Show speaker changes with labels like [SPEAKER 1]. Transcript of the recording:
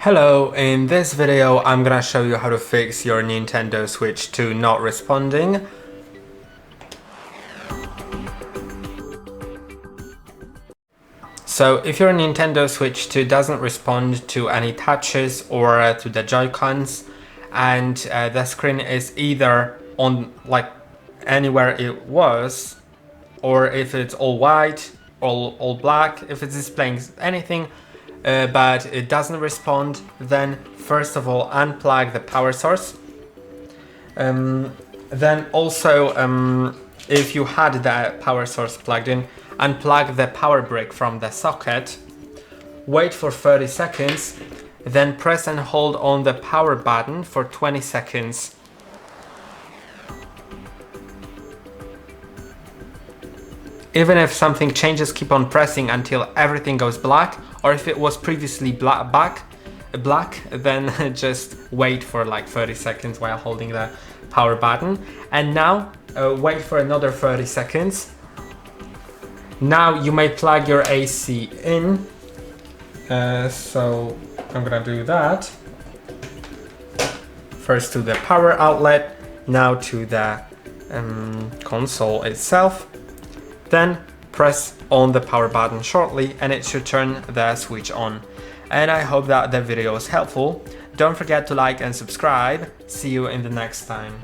[SPEAKER 1] Hello, in this video I'm gonna show you how to fix your Nintendo Switch to not responding. So if your Nintendo Switch 2 doesn't respond to any touches or to the Joy-Cons, and the screen is either on like anywhere it was, or if it's all white, all black, if it's displaying anything but it doesn't respond, then first of all unplug the power source. Then also if you had the power source plugged in, unplug the power brick from the socket, wait for 30 seconds, then press and hold on the power button for 20 seconds. Even if something changes, keep on pressing until everything goes black, or if it was previously black, then just wait for like 30 seconds while holding the power button. And now wait for another 30 seconds. Now you may plug your AC in. So I'm gonna do that. First to the power outlet, now to the console itself. Then press on the power button shortly and it should turn the switch on. And I hope that the video was helpful. Don't forget to like and subscribe. See you in the next time.